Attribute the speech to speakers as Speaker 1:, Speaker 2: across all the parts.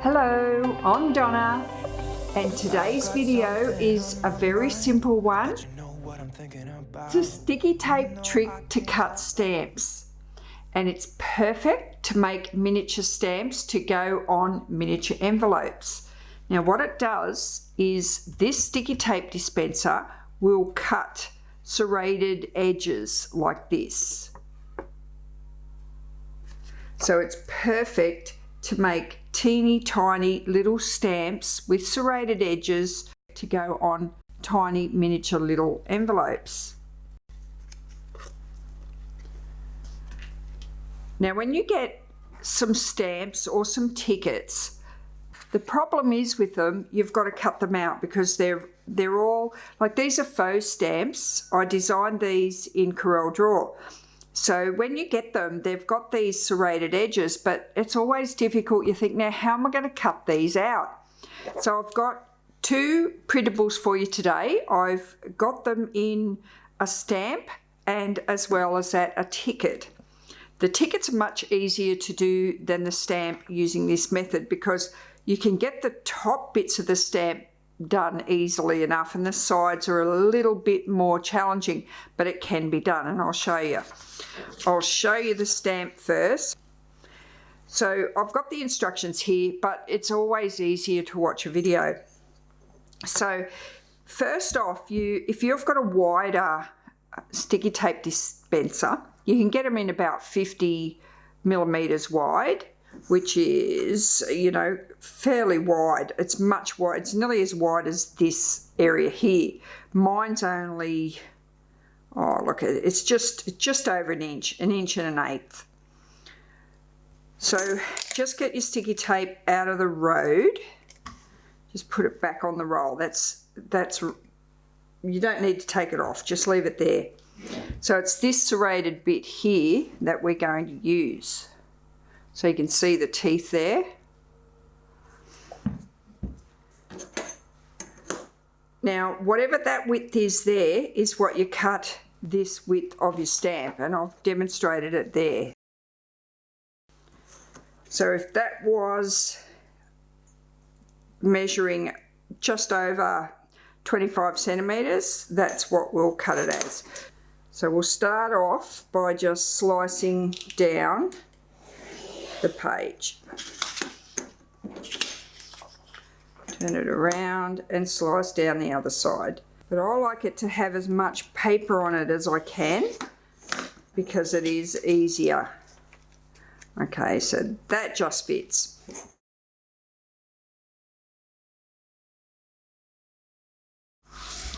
Speaker 1: Hello, I'm Donna, and today's video is a very simple one. It's a sticky tape trick to cut stamps, and it's perfect to make miniature stamps to go on miniature envelopes. Now what it does is this sticky tape dispenser will cut serrated edges like this. So it's perfect to make teeny tiny little stamps with serrated edges to go on tiny miniature little envelopes. Now when you get some stamps or some tickets, the problem is with them, you've got to cut them out because they're all, like these are faux stamps. I designed these in CorelDRAW. So when you get them, they've got these serrated edges, but it's always difficult. You think, now how am I going to cut these out? So I've got two printables for you today. I've got them in a stamp and as well as that a ticket. The tickets are much easier to do than the stamp using this method because you can get the top bits of the stamp done easily enough and the sides are a little bit more challenging, but it can be done and I'll show you. I'll show you the stamp first. So I've got the instructions here, but it's always easier to watch a video. So first off, if you've got a wider sticky tape dispenser, you can get them in about 50 millimeters wide, which is, you know, fairly wide. It's much wide. It's nearly as wide as this area here. Mine's only, oh look, it's just over an inch and an eighth. So just get your sticky tape out of the road. Just put it back on the roll. That's you don't need to take it off. Just leave it there. So it's this serrated bit here that we're going to use. So you can see the teeth there. Now, whatever that width is there is what you cut this width of your stamp, and I've demonstrated it there. So if that was measuring just over 25 centimeters, that's what we'll cut it as. So we'll start off by just slicing down the page. Turn it around and slice down the other side. But I like it to have as much paper on it as I can because it is easier. Okay, so that just fits.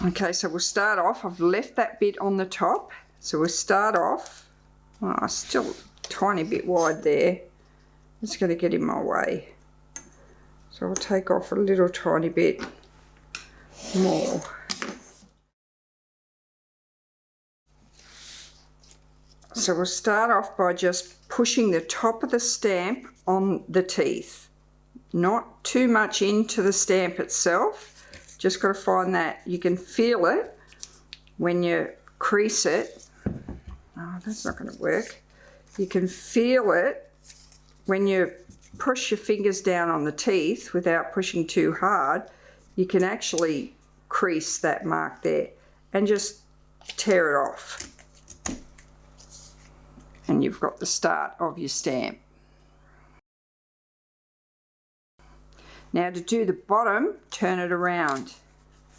Speaker 1: Okay, so we'll start off. I've left that bit on the top. So we'll start off. Oh, still a tiny bit wide there. It's going to get in my way. So I'll take off a little tiny bit more. So we'll start off by just pushing the top of the stamp on the teeth. Not too much into the stamp itself. Just got to find that you can feel it when you crease it. Oh, that's not going to work. You can feel it when you push your fingers down on the teeth without pushing too hard. You can actually crease that mark there and just tear it off. And you've got the start of your stamp. Now to do the bottom, turn it around.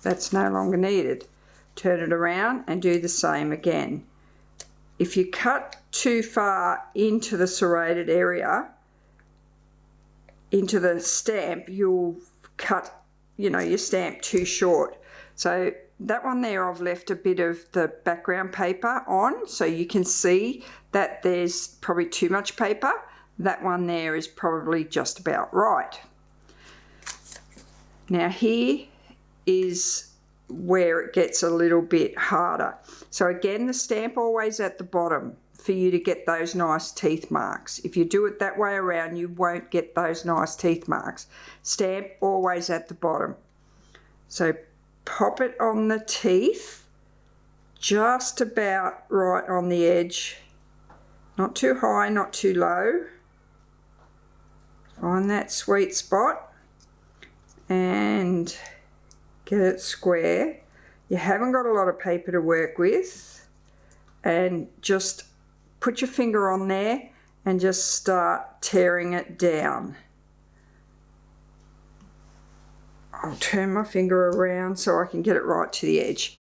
Speaker 1: That's no longer needed. Turn it around and do the same again. If you cut too far into the serrated area, into the stamp, you'll cut, you know, your stamp too short. So that one there, I've left a bit of the background paper on, so you can see that there's probably too much paper. That one there is probably just about right. Now here is where it gets a little bit harder. So again, the stamp always at the bottom for you to get those nice teeth marks. If you do it that way around, you won't get those nice teeth marks. Stamp always at the bottom. So pop it on the teeth, just about right on the edge. Not too high, not too low. Find that sweet spot and get it square. You haven't got a lot of paper to work with, and just put your finger on there and just start tearing it down. I'll turn my finger around so I can get it right to the edge.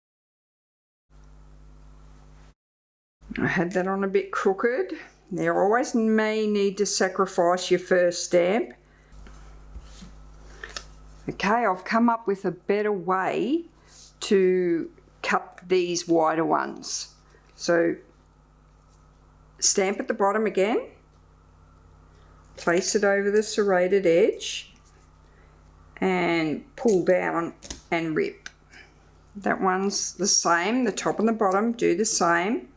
Speaker 1: I had that on a bit crooked. You always may need to sacrifice your first stamp. Okay, I've come up with a better way to cut these wider ones. So stamp at the bottom again, place it over the serrated edge and pull down and rip. That one's the same, the top and the bottom do the same.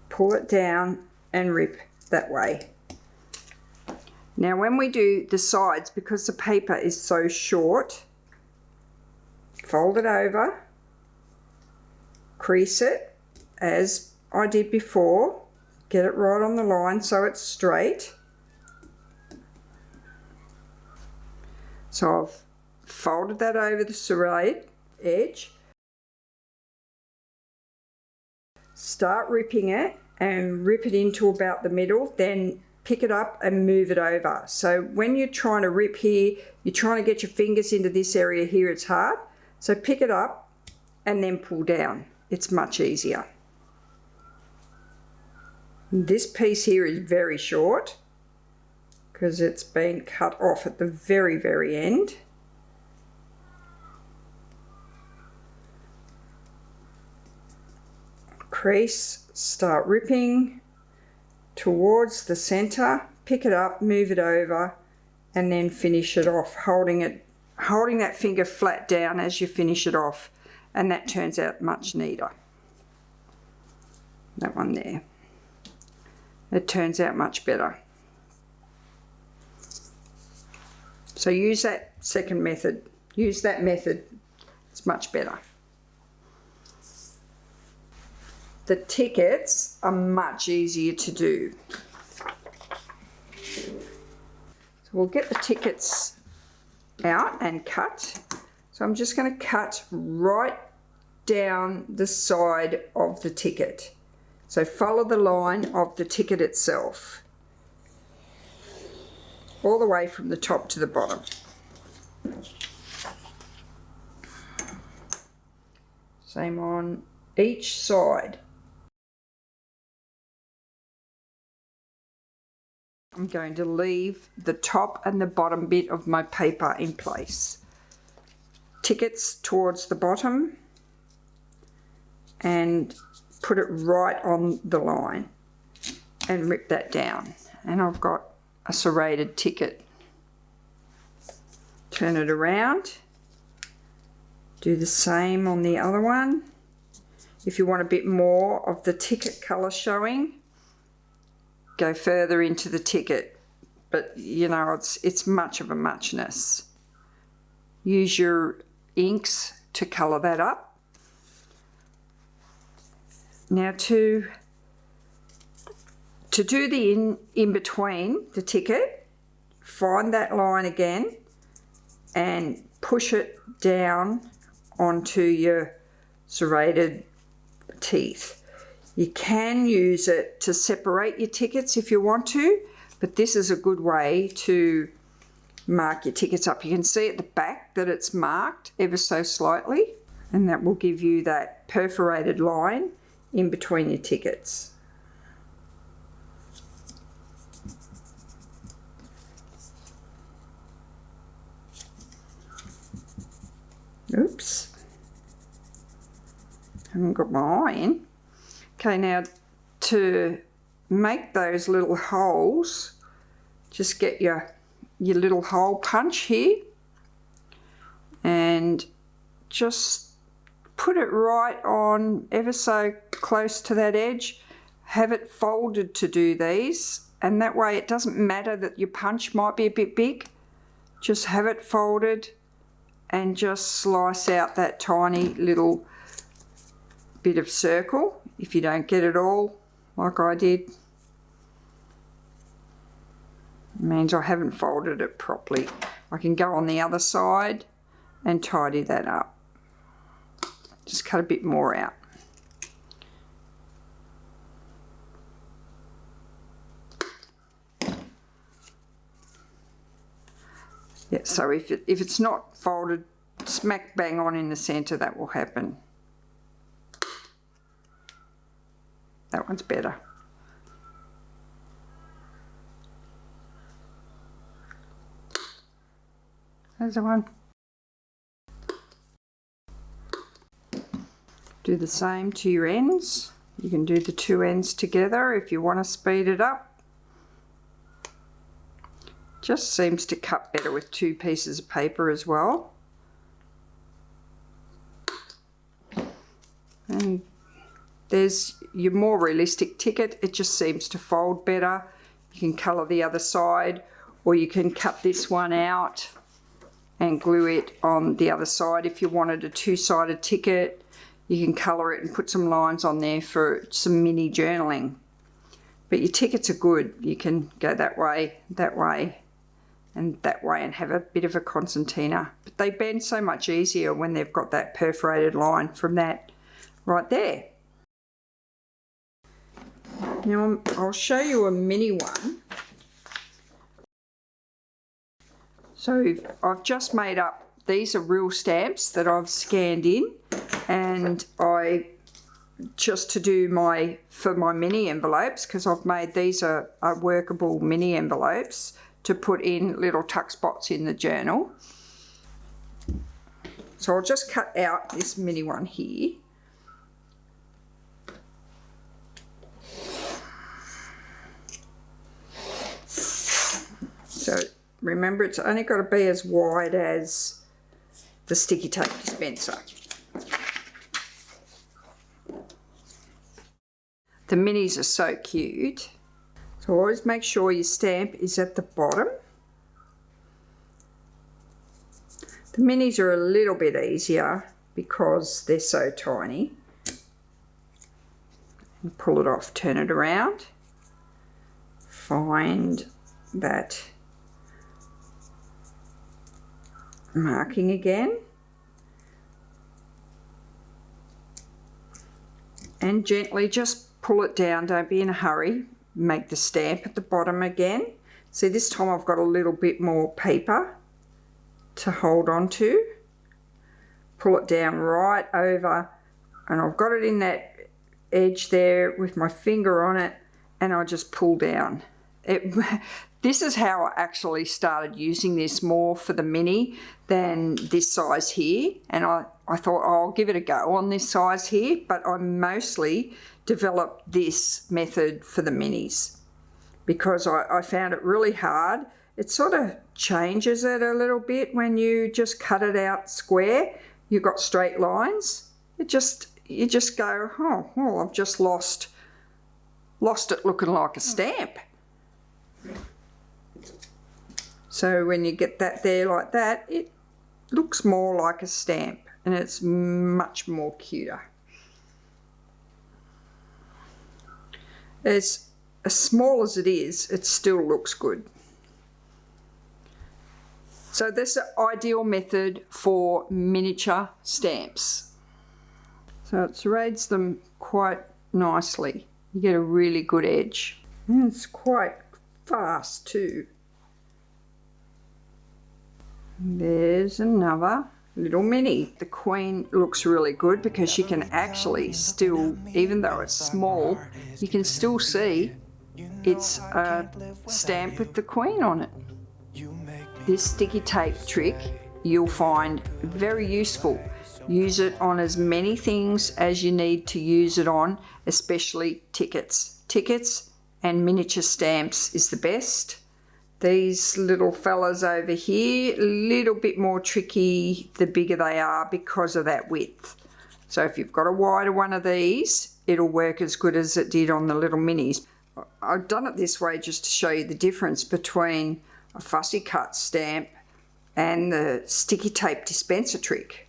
Speaker 1: Pull it down and rip that way. Now when we do the sides, because the paper is so short, fold it over, crease it as I did before, get it right on the line so it's straight. So I've folded that over the serrated edge. Start ripping it and rip it into about the middle, then pick it up and move it over. So when you're trying to rip here, you're trying to get your fingers into this area here, it's hard. So pick it up and then pull down. It's much easier. This piece here is very short because it's been cut off at the very, very end. Crease, start ripping towards the center, pick it up, move it over, and then finish it off, holding that finger flat down as you finish it off, and that turns out much neater. That one there. It turns out much better. So use that second method. Use that method. It's much better. The tickets are much easier to do. So we'll get the tickets out and cut. So I'm just going to cut right down the side of the ticket. So follow the line of the ticket itself, all the way from the top to the bottom. Same on each side. I'm going to leave the top and the bottom bit of my paper in place. Tickets towards the bottom and put it right on the line and rip that down. And I've got a serrated ticket. Turn it around. Do the same on the other one. If you want a bit more of the ticket colour showing, go further into the ticket, but you know, it's much of a muchness. Use your inks to colour that up. Now to do the in between the ticket, find that line again and push it down onto your serrated teeth. You can use it to separate your tickets if you want to, but this is a good way to mark your tickets up. You can see at the back that it's marked ever so slightly, and that will give you that perforated line in between your tickets. Oops, haven't got my eye in. Okay, now to make those little holes, just get your little hole punch here and just put it right on ever so close to that edge. Have it folded to do these, and that way it doesn't matter that your punch might be a bit big. Just have it folded and just slice out that tiny little bit of circle. If you don't get it all like I did, It means I haven't folded it properly. I can go on the other side and tidy that up. Just cut a bit more out. Yeah, so if it's not folded smack bang on in the centre, that will happen. That one's better. There's the one. Do the same to your ends. You can do the two ends together if you want to speed it up. Just seems to cut better with two pieces of paper as well. And there's your more realistic ticket. It just seems to fold better. You can colour the other side, or you can cut this one out and glue it on the other side. If you wanted a two-sided ticket, you can colour it and put some lines on there for some mini journaling. But your tickets are good. You can go that way, and that way, and have a bit of a concertina. But they bend so much easier when they've got that perforated line from that right there. Now I'll show you a mini one. So I've just made up, these are real stamps that I've scanned in, and just to do for my mini envelopes, because I've made these are workable mini envelopes to put in little tuck spots in the journal. So I'll just cut out this mini one here. So remember, it's only got to be as wide as the sticky tape dispenser. The minis are so cute. So always make sure your stamp is at the bottom. The minis are a little bit easier because they're so tiny. And pull it off, turn it around, find that marking again, and gently just pull it down. Don't be in a hurry. Make the stamp at the bottom again. See, this time I've got a little bit more paper to hold on to. Pull it down right over, and I've got it in that edge there with my finger on it, and I just pull down. This is how I actually started using this more for the mini than this size here, and I thought, oh, I'll give it a go on this size here, but I mostly developed this method for the minis because I found it really hard. It sort of changes it a little bit when you just cut it out square. You've got straight lines. You just go, oh, well, I've just lost it looking like a stamp. So when you get that there like that, it looks more like a stamp, and it's much more cuter. As small as it is, it still looks good. So this is an ideal method for miniature stamps. So it serrates them quite nicely. You get a really good edge. And it's quite fast too. There's another little mini. The Queen looks really good because you can actually still, even though it's small, you can still see it's a stamp with the Queen on it. This sticky tape trick you'll find very useful. Use it on as many things as you need to use it on, especially tickets. Tickets and miniature stamps is the best. These little fellas over here, a little bit more tricky the bigger they are because of that width. So if you've got a wider one of these, it'll work as good as it did on the little minis. I've done it this way just to show you the difference between a fussy cut stamp and the sticky tape dispenser trick.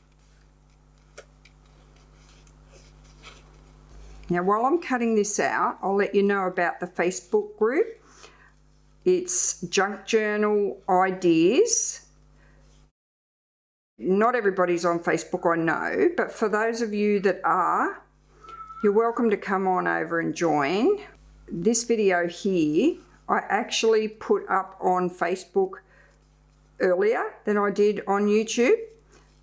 Speaker 1: Now while I'm cutting this out, I'll let you know about the Facebook group. It's junk journal ideas. Not everybody's on Facebook, I know, but for those of you that are, you're welcome to come on over and join. This video here, I actually put up on Facebook earlier than I did on YouTube.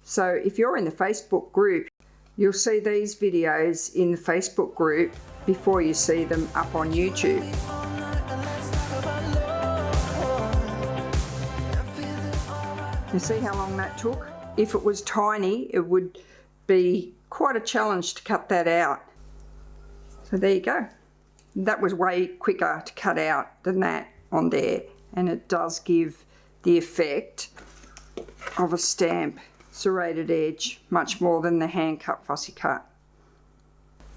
Speaker 1: So if you're in the Facebook group, you'll see these videos in the Facebook group before you see them up on YouTube. You see how long that took? If it was tiny, it would be quite a challenge to cut that out. So there you go. That was way quicker to cut out than that on there, and it does give the effect of a stamp serrated edge much more than the hand cut fussy cut.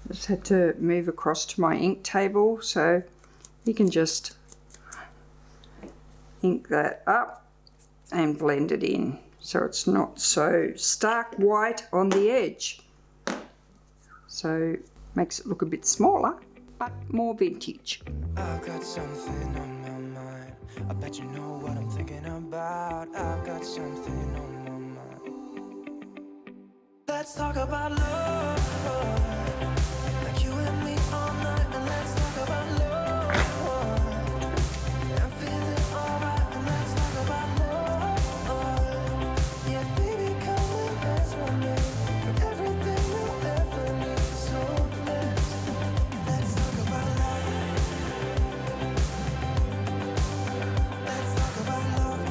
Speaker 1: Just had to move across to my ink table so you can just ink that up and blend it in so it's not so stark white on the edge. So makes it look a bit smaller but more vintage.
Speaker 2: I've got something on my mind. I bet you know what I'm thinking about. I've got something on my mind. Let's talk about love. Like you and me all night, and let's talk about love. I'm feeling alright, and let's talk about love. Yeah, baby, come and dance with me. With everything you'll ever need. So let's talk about love. Let's talk about love.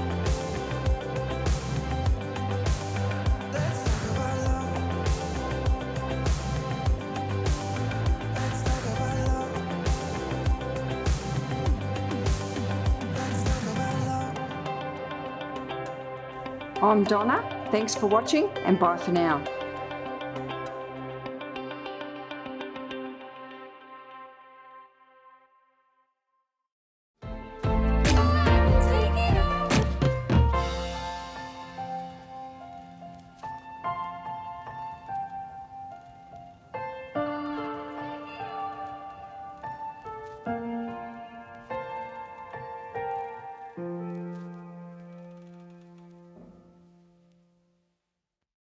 Speaker 2: Let's talk about love. Let's talk about love. Let's talk about love.
Speaker 1: I'm Donna, thanks for watching and bye for now.